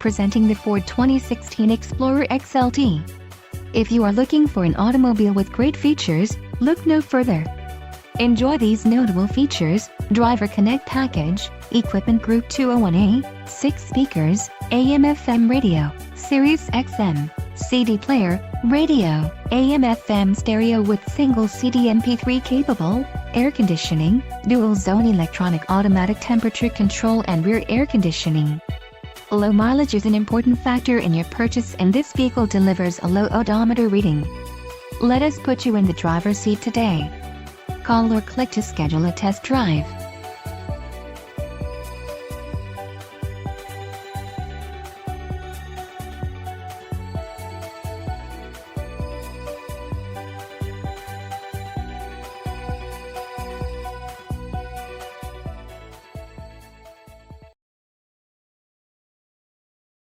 Presenting the Ford 2016 Explorer XLT. If you are looking for an automobile with great features, look no further. Enjoy these notable features: Driver Connect Package, Equipment Group 201A, 6 speakers, AM/FM radio, Sirius XM, CD player, radio, AM/FM stereo with single CD MP3 capable, air conditioning, dual zone electronic automatic temperature control and rear air conditioning. Low mileage is an important factor in your purchase, and this vehicle delivers a low odometer reading. Let us put you in the driver's seat today. Call or click to schedule a test drive.